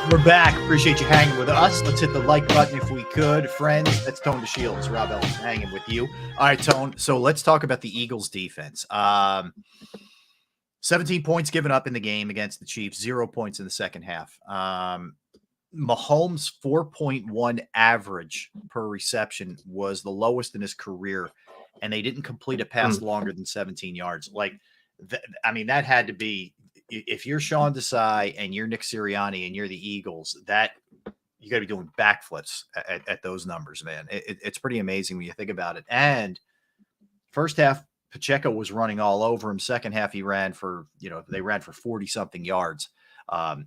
We're back. Appreciate you hanging with us. Let's hit the like button if we could. Friends, that's Tone DeShields. Rob Ellis hanging with you. All right, Tone. So let's talk about the Eagles defense. 17 points given up in the game against the Chiefs, 0 points in the second half. Mahomes' 4.1 average per reception was the lowest in his career, and they didn't complete a pass longer than 17 yards. That had to be, if you're Sean Desai and you're Nick Sirianni and you're the Eagles, that you got to be doing backflips at those numbers, man. It's pretty amazing when you think about it. And first half, Pacheco was running all over him. Second half, he ran for, they ran for 40 something yards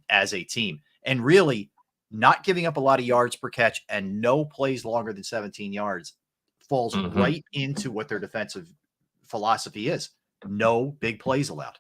as a team, and really not giving up a lot of yards per catch and no plays longer than 17 yards falls right into what their defensive philosophy is. No big plays allowed.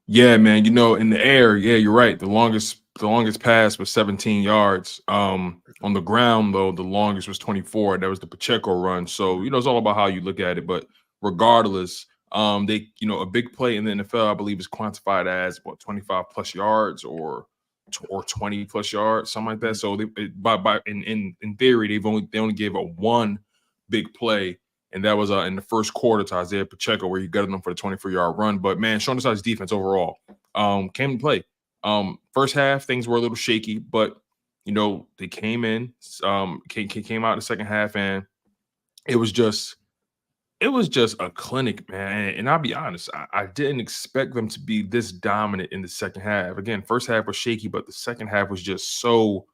Yeah, man. In the air, yeah, you're right. The longest pass was 17 yards. On the ground, though, the longest was 24. That was the Pacheco run. So, it's all about how you look at it. But regardless, a big play in the NFL, I believe, is quantified as 25 plus yards or 20 plus yards, something like that. So in theory, they only gave a one big play. And that was in the first quarter to Isaiah Pacheco, where he gutted them for the 24-yard run. But, man, Sean Desai's defense overall came to play. First half, things were a little shaky, but, they came in, came out in the second half, and it was just a clinic, man. And I'll be honest, I didn't expect them to be this dominant in the second half. Again, first half was shaky, but the second half was just so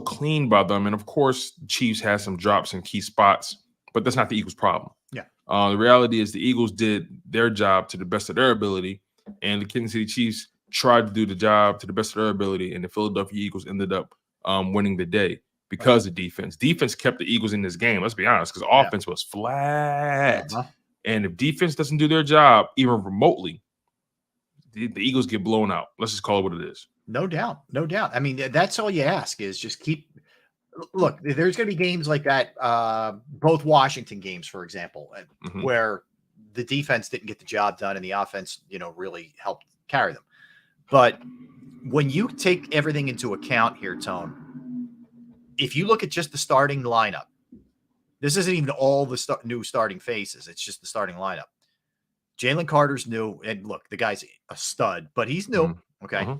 clean by them. And, of course, the Chiefs had some drops in key spots. But that's not the Eagles' problem. Yeah. The reality is the Eagles did their job to the best of their ability, and the Kansas City Chiefs tried to do the job to the best of their ability, and the Philadelphia Eagles ended up winning the day because of defense. Defense kept the Eagles in this game, let's be honest, because offense was flat. And if defense doesn't do their job, even remotely, the Eagles get blown out. Let's just call it what it is. No doubt. No doubt. I mean, that's all you ask is just keep – look, there's going to be games like that, both Washington games, for example, where the defense didn't get the job done and the offense, really helped carry them. But when you take everything into account here, Tone, if you look at just the starting lineup, this isn't even all the new starting faces. It's just the starting lineup. Jalen Carter's new. And look, the guy's a stud, but he's new. Okay.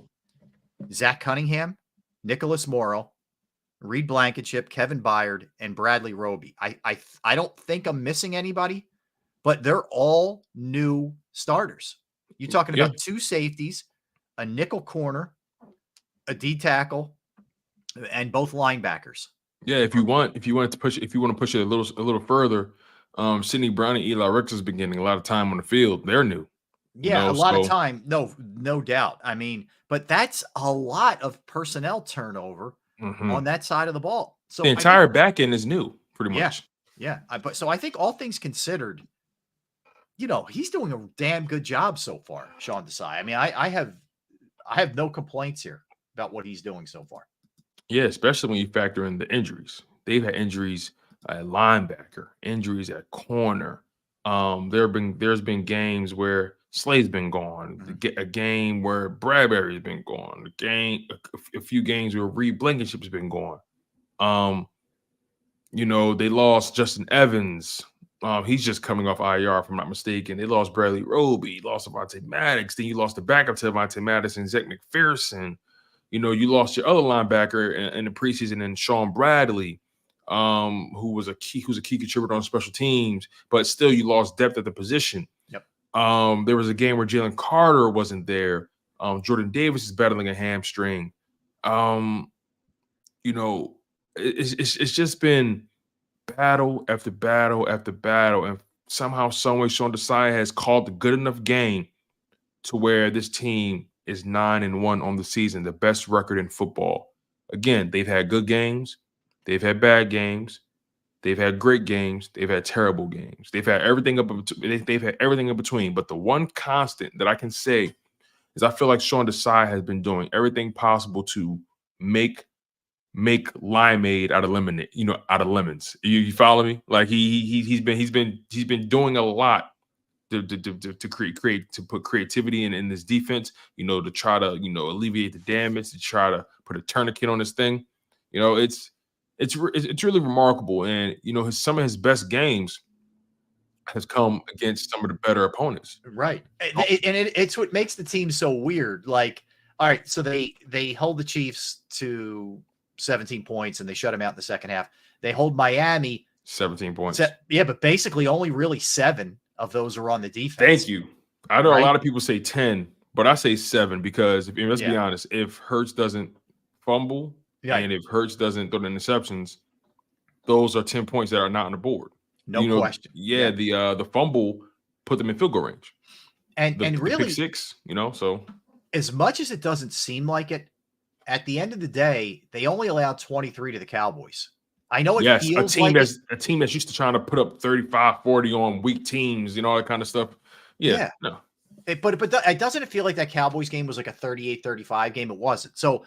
Zach Cunningham, Nicholas Morrow, Reed Blankenship, Kevin Byard, and Bradley Roby. I don't think I'm missing anybody, but they're all new starters. You're talking about two safeties, a nickel corner, a D tackle, and both linebackers. Yeah, if you want to push it a little further, Sidney Brown and Eli Ricks has been getting a lot of time on the field. They're new. Yeah, a lot of time. No doubt. I mean, but that's a lot of personnel turnover on that side of the ball. So the entire back end is new, pretty much. Yeah. So I think all things considered, he's doing a damn good job so far, Sean Desai. I mean, I have no complaints here about what he's doing so far. Yeah, especially when you factor in the injuries. They've had injuries at linebacker, injuries at corner. There's been games where Slade's been gone, a game where Bradbury's been gone, a few games where Reed Blankenship's been gone. They lost Justin Evans. He's just coming off IR, if I'm not mistaken. They lost Bradley Roby, lost Avonte Maddox. Then you lost the backup to Avonte Maddox and Zach McPherson. You lost your other linebacker in the preseason, and Sean Bradley, who was a key contributor on special teams, but still you lost depth at the position. There was a game where Jalen Carter wasn't there. Jordan Davis is battling a hamstring. It's just been battle after battle after battle, and somehow, some way, Sean Desai has called a good enough game to where this team is 9-1 on the season, the best record in football. Again, they've had good games, they've had bad games, they've had great games, they've had terrible games, they've had everything in between. But the one constant that I can say is I feel like Sean Desai has been doing everything possible to make limeade out of lemons. You follow me? Like he's been doing a lot to create to put creativity in this defense, to try to alleviate the damage, to try to put a tourniquet on this thing. It's really remarkable. And some of his best games has come against some of the better opponents. Right. It's what makes the team so weird. Like, all right, so they hold the Chiefs to 17 points and they shut them out in the second half. They hold Miami 17 points. Yeah, but basically only really 7 of those are on the defense. Thank you. I know a lot of people say 10, but I say 7 because let's be honest, if Hurts doesn't fumble and if Hurts doesn't throw the interceptions, those are 10 points that are not on the board. No question. Yeah, the fumble put them in field goal range. And really, pick 6, so as much as it doesn't seem like it, at the end of the day, they only allowed 23 to the Cowboys. I know it feels like a team that's used to trying to put up 35, 40 on weak teams, all that kind of stuff. Yeah. No. But it doesn't feel like that Cowboys game was like a 38-35 game. It wasn't. So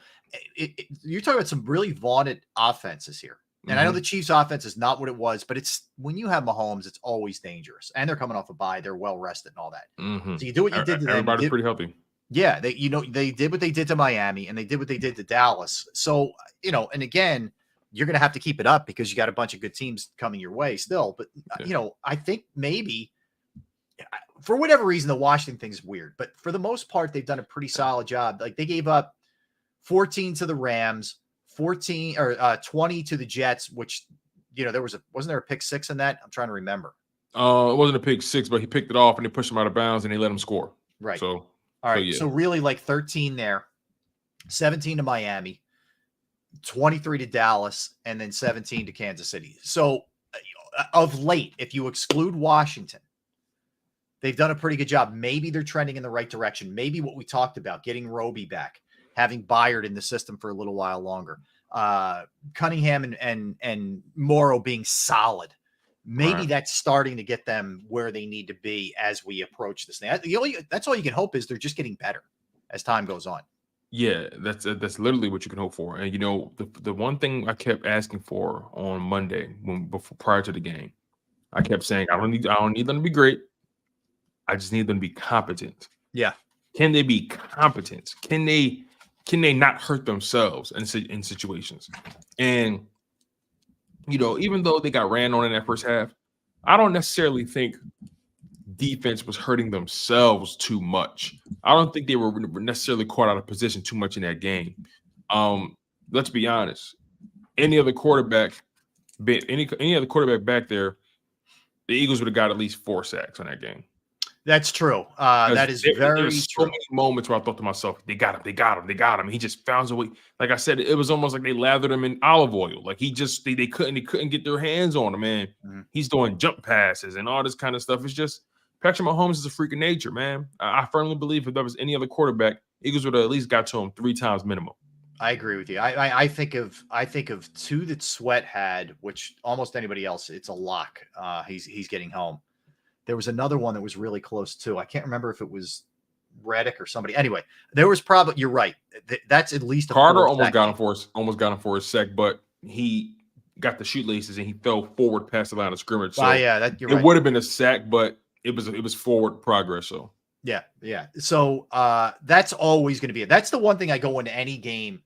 you're talking about some really vaunted offenses here. And I know the Chiefs offense is not what it was, but it's when you have Mahomes, it's always dangerous. And they're coming off a bye. They're well rested and all that. So you do what you did to them. Everybody's pretty healthy. Yeah. They did what they did to Miami and they did what they did to Dallas. So, and again, you're going to have to keep it up because you got a bunch of good teams coming your way still. But, I think maybe for whatever reason, the Washington thing's weird. But for the most part, they've done a pretty solid job. Like they gave up 14 to the Rams, 14 or 20 to the Jets, which, wasn't there a pick 6 in that? I'm trying to remember. It wasn't a pick 6, but he picked it off and they pushed him out of bounds and they let him score. Right. So, all right. So really like 13 there, 17 to Miami, 23 to Dallas, and then 17 to Kansas City. So of late, if you exclude Washington, they've done a pretty good job. Maybe they're trending in the right direction. Maybe what we talked about, getting Roby back, having Byard in the system for a little while longer, Cunningham and Morrow being solid. Maybe that's starting to get them where they need to be as we approach this thing. That's all you can hope is they're just getting better as time goes on. Yeah, that's literally what you can hope for. And the one thing I kept asking for on Monday prior to the game, I kept saying I don't need them to be great. I just need them to be competent. Yeah. Can they be competent? Can they not hurt themselves in situations? And even though they got ran on in that first half, I don't necessarily think defense was hurting themselves too much. I don't think they were necessarily caught out of position too much in that game. Let's be honest. Any other quarterback back there, the Eagles would have got at least 4 sacks in that game. That's true. That is very true. So many moments where I thought to myself, they got him. He just found a way. Like I said, it was almost like they lathered him in olive oil. Like they couldn't get their hands on him, man. He's doing jump passes and all this kind of stuff. It's just Patrick Mahomes is a freak of nature, man. I firmly believe if there was any other quarterback, Eagles would have at least got to him 3 times minimum. I agree with you. I think of 2 that Sweat had, which almost anybody else, it's a lock. He's getting home. There was another one that was really close too. I can't remember if it was Reddick or somebody. Anyway, there was probably. You're right. That's at least Carter almost got him for a sec, but he got the shoelaces and he fell forward past the line of scrimmage. So you're right. It would have been a sack, but it was forward progress. So yeah. So that's always going to be it. That's the one thing I go into any game.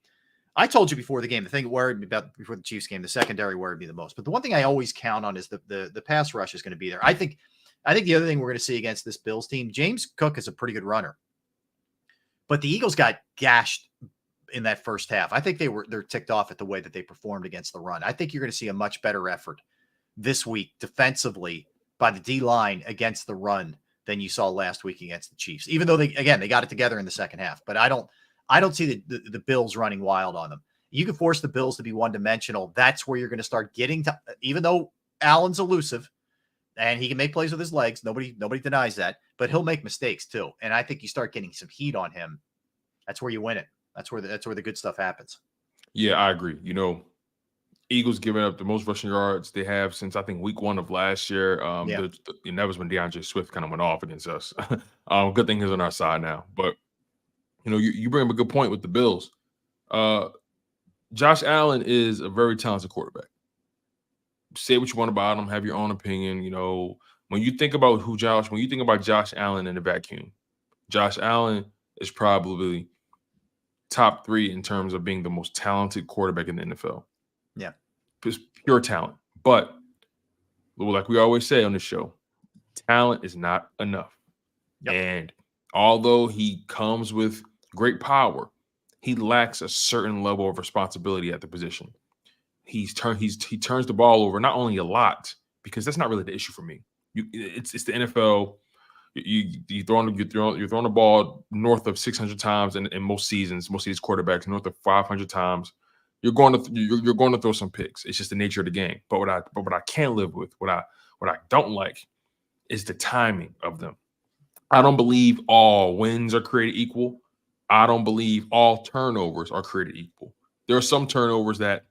I told you before the game, the thing that worried me about before the Chiefs game, the secondary worried me the most. But the one thing I always count on is the pass rush is going to be there. I think the other thing we're going to see against this Bills team, James Cook is a pretty good runner, but the Eagles got gashed in that first half. I think they're ticked off at the way that they performed against the run. I think you're going to see a much better effort this week defensively by the D-line against the run than you saw last week against the Chiefs, even though they got it together in the second half. But I don't see the Bills running wild on them. You can force the Bills to be one-dimensional. That's where you're going to start getting to, even though Allen's elusive, and he can make plays with his legs. Nobody denies that, but he'll make mistakes too. And I think you start getting some heat on him. That's where you win it. That's where the good stuff happens. Yeah, I agree. Eagles giving up the most rushing yards they have since I think week 1 of last year. And that was when DeAndre Swift kind of went off against us. Good thing he's on our side now. But you bring up a good point with the Bills. Josh Allen is a very talented quarterback. Say what you want about him, have your own opinion. when you think about Josh Allen in a vacuum, Josh Allen is probably top 3 in terms of being the most talented quarterback in the NFL. Yeah. Just pure talent. But like we always say on the show, talent is not enough. Yep. And although he comes with great power, he lacks a certain level of responsibility at the position. He turns the ball over, not only a lot, because that's not really the issue for me. It's the NFL. You're throwing the ball north of 600 times in most seasons. Most of these quarterbacks north of 500 times. You're going to throw some picks. It's just the nature of the game. But what I can't live with, what I don't like, is the timing of them. I don't believe all wins are created equal. I don't believe all turnovers are created equal. There are some turnovers that,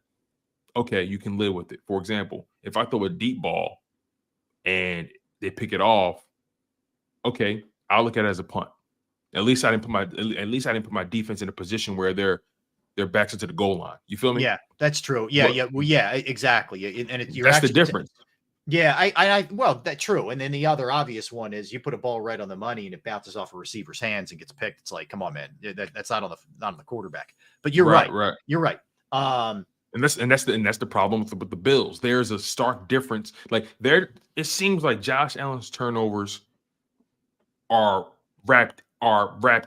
okay, you can live with it. For example, if I throw a deep ball and they pick it off, okay, I'll look at it as a punt. At least I didn't put my defense in a position where their backs into the goal line. You feel me? Yeah, that's true. Yeah, well, yeah, exactly. And that's the difference. Yeah, well, that's true. And then the other obvious one is you put a ball right on the money and it bounces off a receiver's hands and gets picked. It's like, come on, man, that's not on the quarterback. But you're right. You're right. And that's the problem with the Bills. There's a stark difference. Like it seems like Josh Allen's turnovers are wrapped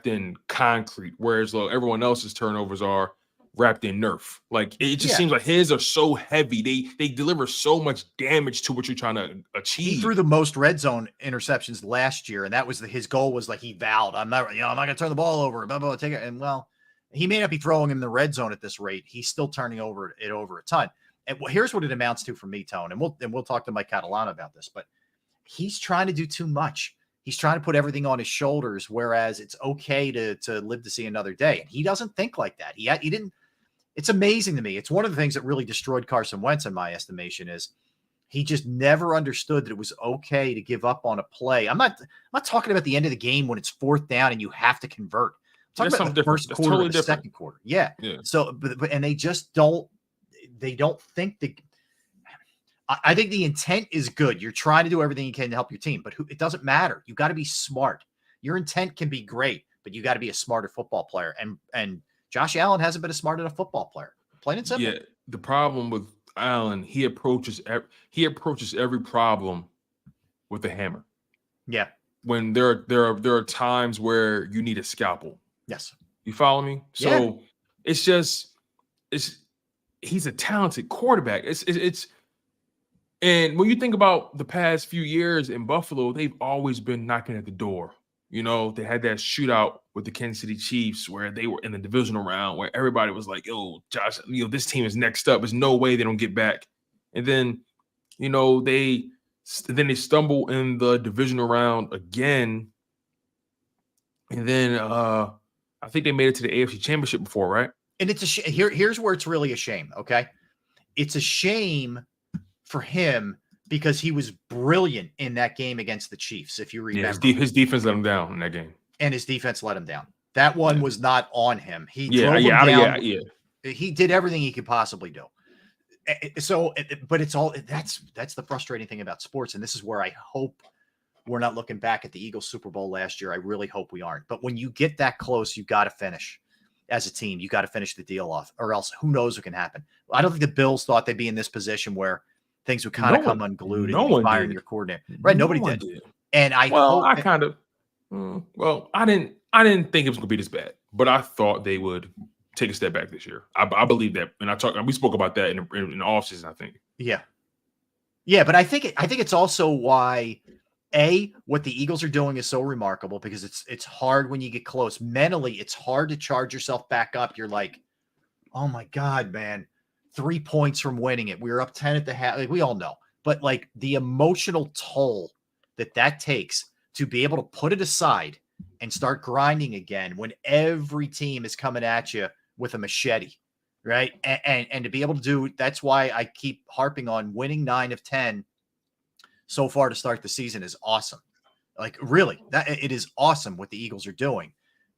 in concrete, whereas everyone else's turnovers are wrapped in Nerf. Like it just seems like his are so heavy. They deliver so much damage to what you're trying to achieve. He threw the most red zone interceptions last year, and that was his goal. Was like he vowed, I'm not going to turn the ball over. Blah, blah, blah, take it. And well, he may not be throwing in the red zone at this rate. He's still turning over a ton. And here's what it amounts to for me, Tone. And we'll talk to Mike Catalano about this. But he's trying to do too much. He's trying to put everything on his shoulders, whereas it's okay to live to see another day. And he doesn't think like that. He didn't. It's amazing to me. It's one of the things that really destroyed Carson Wentz, in my estimation, is he just never understood that it was okay to give up on a play. I'm not talking about the end of the game when it's 4th down and you have to convert. I'm talking about the first quarter, totally the second quarter. Yeah. So, but and they just don't think that. I think the intent is good. You're trying to do everything you can to help your team, but it doesn't matter. You got to be smart. Your intent can be great, but you got to be a smarter football player. And Josh Allen hasn't been a smart enough football player. Plain and simple. Yeah. The problem with Allen, he approaches every problem with a hammer. Yeah. When there are times where you need a scalpel. Yes. You follow me? So he's a talented quarterback. And when you think about the past few years in Buffalo, they've always been knocking at the door. You know, they had that shootout with the Kansas City Chiefs where they were in the divisional round where everybody was like, yo, Josh, this team is next up. There's no way they don't get back. And then, they stumble in the divisional round again. And then I think they made it to the AFC Championship before, right? And it's here's where it's really a shame, okay? It's a shame for him because he was brilliant in that game against the Chiefs, if you remember. Yeah, his defense let him down in that game. And his defense let him down. That one was not on him. He drove him down. He did everything he could possibly do. So, but it's all that's the frustrating thing about sports. And this is where I hope we're not looking back at the Eagles Super Bowl last year. I really hope we aren't. But when you get that close, you got to finish as a team. You got to finish the deal off, or else who knows what can happen. I don't think the Bills thought they'd be in this position where things would kind of come unglued and firing your coordinator. Right? Nobody did. And I didn't think it was going to be this bad, but I thought they would take a step back this year. I believe that, and we spoke about that in the offseason, I think. Yeah, but I think it's also why what the Eagles are doing is so remarkable, because it's hard when you get close. Mentally, it's hard to charge yourself back up. You're like, oh my God, man, 3 points from winning it. We were up 10 at the half. Like, we all know, but like the emotional toll that takes to be able to put it aside and start grinding again when every team is coming at you with a machete, right? And to be able to do, that's why I keep harping on winning 9 of 10 so far to start the season is awesome. Like, really, it is awesome what the Eagles are doing,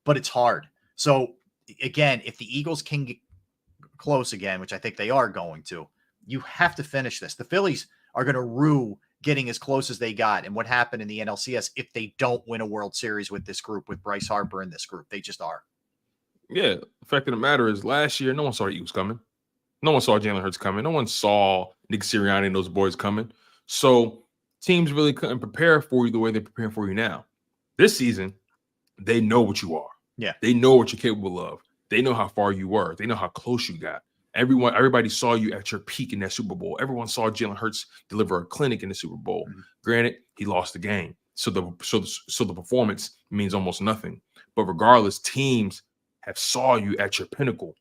but it's hard. So again, if the Eagles can get close again, which I think they are going to, you have to finish this. The Phillies are going to rue getting as close as they got and what happened in the NLCS if they don't win a World Series with this group, with Bryce Harper in this group. They just are. Yeah. The fact of the matter is last year, no one saw the Eagles coming. No one saw Jalen Hurts coming. No one saw Nick Sirianni and those boys coming. So teams really couldn't prepare for you the way they're preparing for you now. This season, they know what you are. Yeah. They know what you're capable of. They know how far you were. They know how close you got. Everybody saw you at your peak in that Super Bowl. Everyone saw Jalen Hurts deliver a clinic in the Super Bowl. Mm-hmm. Granted, he lost the game. So the performance means almost nothing. But regardless, teams have saw you at your pinnacle.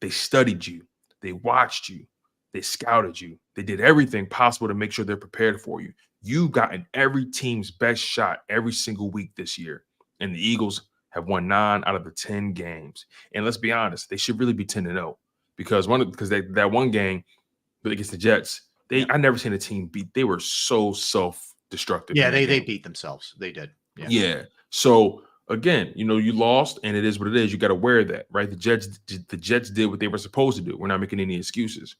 They studied you. They watched you. They scouted you. They did everything possible to make sure they're prepared for you. You've gotten every team's best shot every single week this year. And the Eagles have won 9 out of the 10 games. And let's be honest, they should really be 10-0 because that one game against the Jets, I never seen a team beat. They were so self-destructive. Yeah, they beat themselves. They did. Yeah. So again, you lost, and it is what it is. You got to wear that, right? The Jets did what they were supposed to do. We're not making any excuses.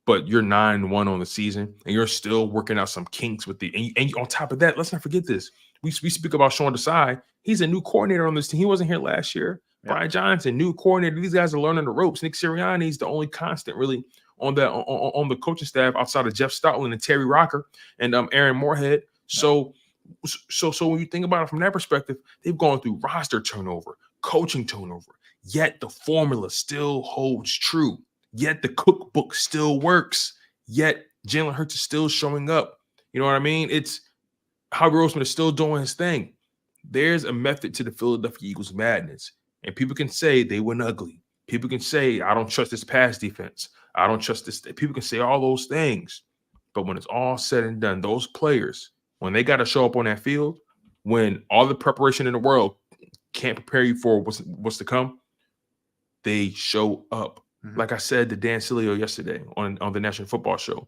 But you're 9-1 on the season, and you're still working out some kinks with and on top of that, let's not forget this. We speak about Sean Desai. He's a new coordinator on this team. He wasn't here last year. Yeah. Brian Johnson, new coordinator. These guys are learning the ropes. Nick Sirianni is the only constant really on the coaching staff outside of Jeff Stoutland and Terry Rocker and Aaron Moorhead. So when you think about it from that perspective, they've gone through roster turnover, coaching turnover, yet the formula still holds true. Yet the cookbook still works. Yet Jalen Hurts is still showing up. You know what I mean? It's Howie Roseman is still doing his thing. There's a method to the Philadelphia Eagles madness. And people can say they went ugly. People can say, I don't trust this pass defense. I don't trust this. People can say all those things. But when it's all said and done, those players, when they got to show up on that field, when all the preparation in the world can't prepare you for what's to come, they show up. Mm-hmm. Like I said to Dan Sileo yesterday on the National Football Show,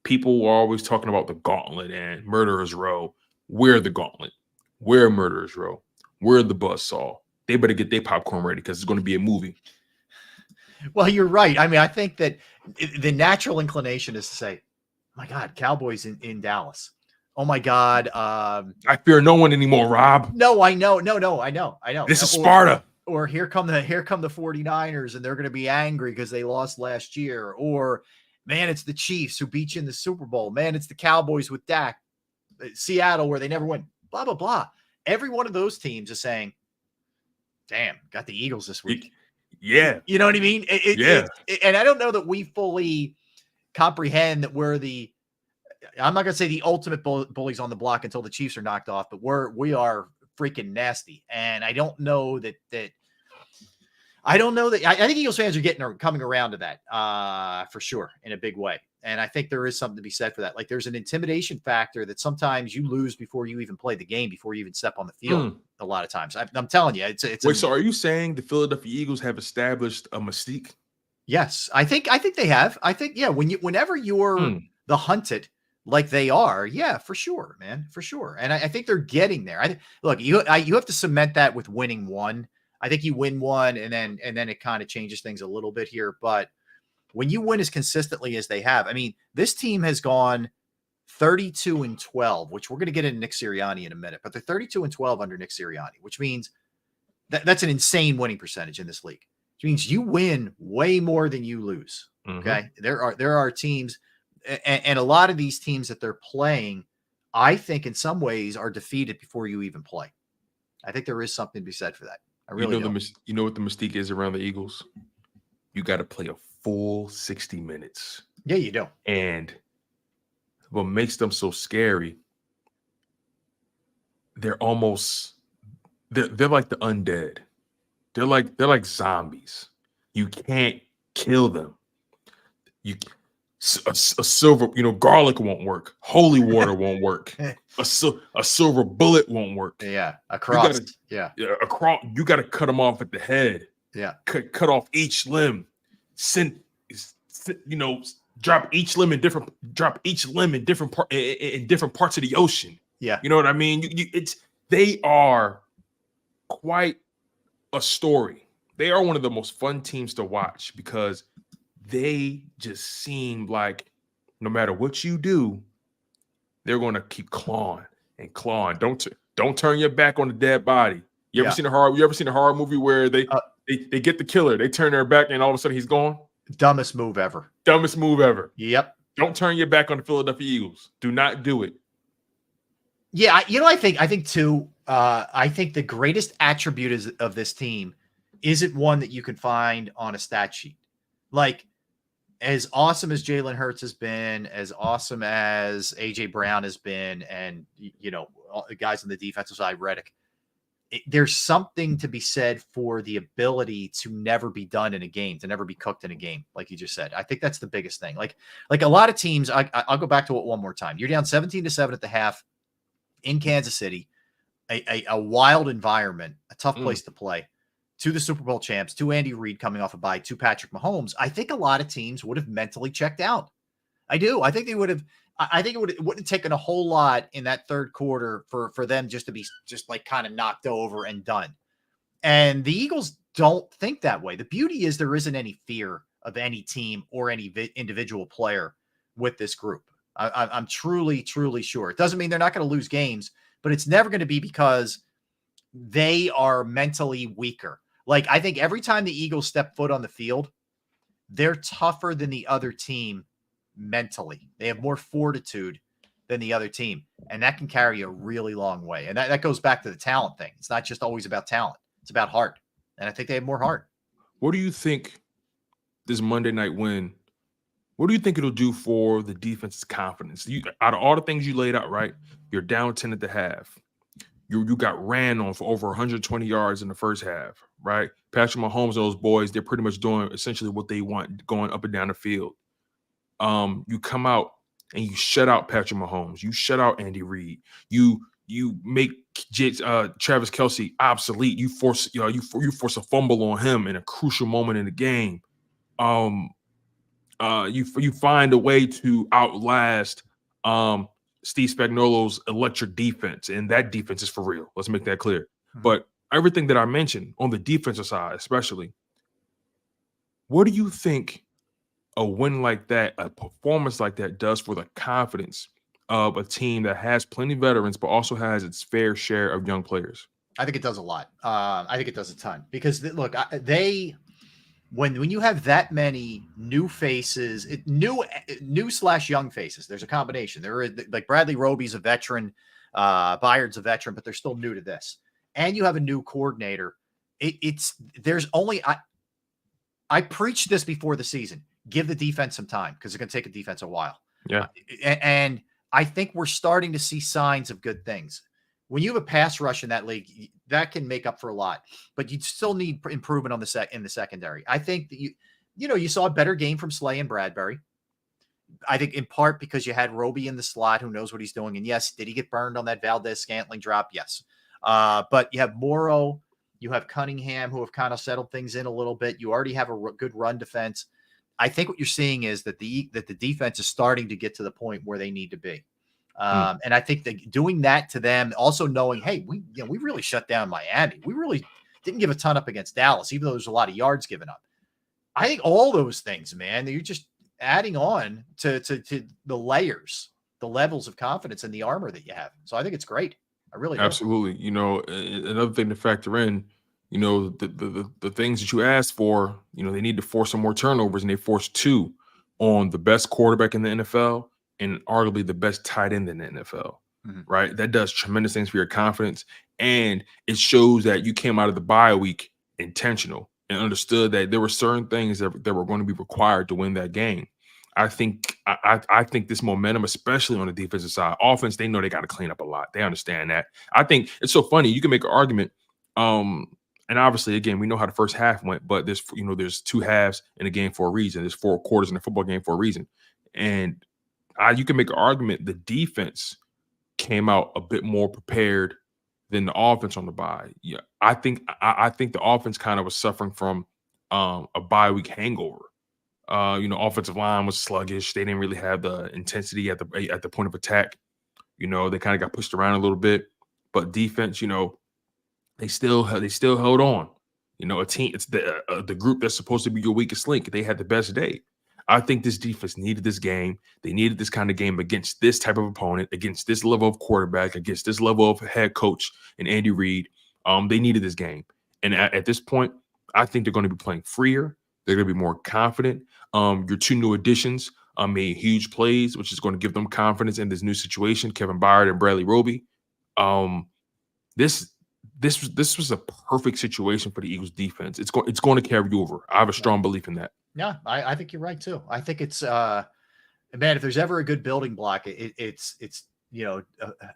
people were always talking about the gauntlet and Murderer's Row. We're the gauntlet. We're Murderer's Row. We're the buzzsaw. They better get their popcorn ready because it's going to be a movie. Well, you're right. I mean, I think that the natural inclination is to say, my God, Cowboys in Dallas. Oh, my God. I fear no one anymore, Rob. No, I know. No, I know. This is Sparta. Or here come the 49ers and they're going to be angry because they lost last year. Or, man, it's the Chiefs who beat you in the Super Bowl. Man, it's the Cowboys with Dak. Seattle where they never win. Blah, blah, blah. Every one of those teams is saying, damn, got the Eagles this week. Yeah. You know what I mean? And I don't know that we fully comprehend that we're I'm not going to say the ultimate bullies on the block until the Chiefs are knocked off, but we are freaking nasty. And I don't know that I think Eagles fans are coming around to that for sure in a big way. And I think there is something to be said for that. Like there's an intimidation factor that sometimes you lose before you even play the game, before you even step on the field. A lot of times, I'm telling you, so are you saying the Philadelphia Eagles have established a mystique? Yes, I think they have. I think whenever you're the hunted like they are, yeah, for sure, man, for sure. And I think they're getting there. Look, you have to cement that with winning one. I think you win one, and then it kind of changes things a little bit here, but. When you win as consistently as they have, I mean, this team has gone 32-12, which we're going to get into Nick Sirianni in a minute, but they're 32-12 under Nick Sirianni, which means that's an insane winning percentage in this league. Which means you win way more than you lose. Okay. There are teams and a lot of these teams that they're playing, I think in some ways are defeated before you even play. I think there is something to be said for that. I really you know what the mystique is around the Eagles? You got to play a full 60 minutes. Yeah, you do. And what makes them so scary, they're like the undead. They're like zombies. You can't kill them. A silver, garlic won't work. Holy water won't work. A silver bullet won't work. Yeah, a cross. A cross. You got to cut them off at the head. Yeah, cut off each limb. Drop each limb in different parts of the ocean. Yeah, you know what I mean. They are quite a story. They are one of the most fun teams to watch because they just seem like no matter what you do, they're going to keep clawing and clawing. Don't turn your back on the dead body. You ever seen a horror movie where they get the killer, they turn their back, and all of a sudden he's gone? Dumbest move ever. Dumbest move ever. Yep. Don't turn your back on the Philadelphia Eagles. Do not do it. Yeah, I think too. I think the greatest attribute of this team isn't one that you can find on a stat sheet. Like, as awesome as Jalen Hurts has been, as awesome as AJ Brown has been, and the guys on the defensive side, Reddick, there's something to be said for the ability to never be done in a game, to never be cooked in a game, like you just said. I think that's the biggest thing. Like a lot of teams, I'll go back to it one more time. You're down 17-7 at the half in Kansas City, a wild environment, a tough place to play, to the Super Bowl champs, to Andy Reid coming off a bye, to Patrick Mahomes. I think a lot of teams would have mentally checked out. I do. I think they would have. I think it wouldn't have taken a whole lot in that third quarter for them just to be just like kind of knocked over and done. And the Eagles don't think that way. The beauty is there isn't any fear of any team or any individual player with this group. I'm truly, truly sure. It doesn't mean they're not going to lose games, but it's never going to be because they are mentally weaker. Like, I think every time the Eagles step foot on the field, they're tougher than the other team mentally. They have more fortitude than the other team, and that can carry a really long way. And that goes back to the talent thing. It's not just always about talent. It's about heart. And I think they have more heart. What do you think this Monday night win, what do you think it'll do for the defense's confidence? Out of all the things you laid out, right, you're down 10 at the half. You got ran on for over 120 yards in the first half, right? Patrick Mahomes and those boys, they're pretty much doing essentially what they want, going up and down the field. You come out and you shut out Patrick Mahomes. You shut out Andy Reid. You make Travis Kelce obsolete. You force a fumble on him in a crucial moment in the game. You find a way to outlast Steve Spagnuolo's electric defense, and that defense is for real. Let's make that clear. Mm-hmm. But everything that I mentioned on the defensive side, especially, what do you think a win like that, a performance like that, does for the confidence of a team that has plenty of veterans but also has its fair share of young players? I think it does a lot. I think it does a ton because look, when you have that many new faces, new / young faces, there's a combination. There is, like, Bradley Roby's a veteran, Byard's a veteran, but they're still new to this. And you have a new coordinator. I preached this before the season. Give the defense some time because it's going to take a defense a while. Yeah. And I think we're starting to see signs of good things. When you have a pass rush in that league, that can make up for a lot, but you still need improvement on in the secondary. I think that you saw a better game from Slay and Bradbury. I think in part because you had Roby in the slot, who knows what he's doing. And yes, did he get burned on that Valdez-Scantling drop? Yes. But you have Morrow, you have Cunningham, who have kind of settled things in a little bit. You already have a good run defense. I think what you're seeing is that the defense is starting to get to the point where they need to be. And I think that doing that to them, also knowing, hey, we really shut down Miami. We really didn't give a ton up against Dallas, even though there's a lot of yards given up. I think all those things, man, you're just adding on to the layers, the levels of confidence and the armor that you have. So I think it's great. I really do. Absolutely. Another thing to factor in, the things that you asked for, they need to force some more turnovers, and they forced 2 on the best quarterback in the NFL and arguably the best tight end in the NFL, right? That does tremendous things for your confidence. And it shows that you came out of the bye week intentional and understood that there were certain things that were going to be required to win that game. I think this momentum, especially on the defensive side, offense, they know they got to clean up a lot. They understand that. I think it's so funny. You can make an argument. And obviously, again, we know how the first half went, but there's 2 halves in a game for a reason. There's 4 quarters in a football game for a reason. And you can make an argument the defense came out a bit more prepared than the offense on the bye. Yeah, I think the offense kind of was suffering from a bye week hangover. Offensive line was sluggish. They didn't really have the intensity at the point of attack. They kind of got pushed around a little bit. But defense, they still held on. A team, it's the group that's supposed to be your weakest link. They had the best day. I think this defense needed this game. They needed this kind of game against this type of opponent, against this level of quarterback, against this level of head coach and Andy Reid. They needed this game. And at this point, I think they're going to be playing freer. They're going to be more confident. Your two new additions made huge plays, which is going to give them confidence in this new situation. Kevin Byard and Bradley Roby. This was a perfect situation for the Eagles defense. It's going to carry over. I have a strong belief in that. Yeah, I think you're right too. I think it's man, if there's ever a good building block, it's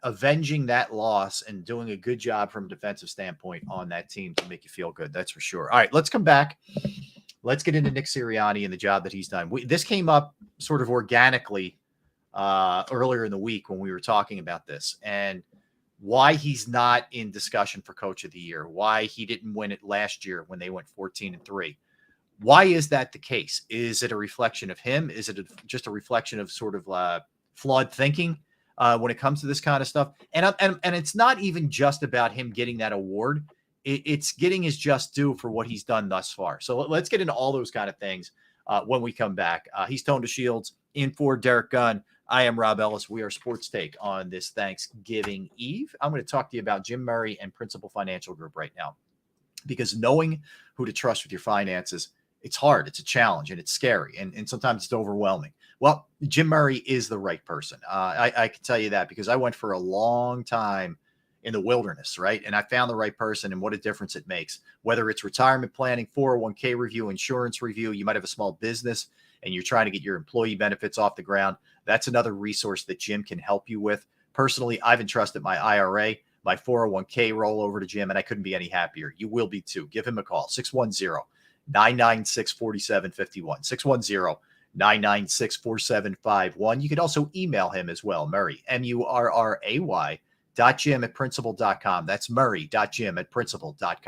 avenging that loss and doing a good job from a defensive standpoint on that team to make you feel good. That's for sure. All right, let's come back. Let's get into Nick Sirianni and the job that he's done. This came up sort of organically earlier in the week when we were talking about this and why he's not in discussion for Coach of the Year, why he didn't win it last year when they went 14-3. Why is that the case? Is it a reflection of him? Is it just a reflection of sort of flawed thinking when it comes to this kind of stuff? And it's not even just about him getting that award. It's getting his just due for what he's done thus far. So let's get into all those kind of things when we come back. He's Tone DeShields in for Derek Gunn. I am Rob Ellis. We are Sports Take on this Thanksgiving Eve. I'm going to talk to you about Jim Murray and Principal Financial Group right now, because knowing who to trust with your finances, it's hard. It's a challenge and it's scary. And sometimes it's overwhelming. Well, Jim Murray is the right person. I can tell you that because I went for a long time in the wilderness, right? And I found the right person and what a difference it makes. Whether it's retirement planning, 401k review, insurance review, you might have a small business and you're trying to get your employee benefits off the ground. That's another resource that Jim can help you with. Personally, I've entrusted my IRA, my 401k rollover to Jim, and I couldn't be any happier. You will be too. Give him a call, 610-996-4751, 610-996-4751. You can also email him as well, Murray, MURRAY.Jim@principal.com. That's Murray.Jim@principal.com.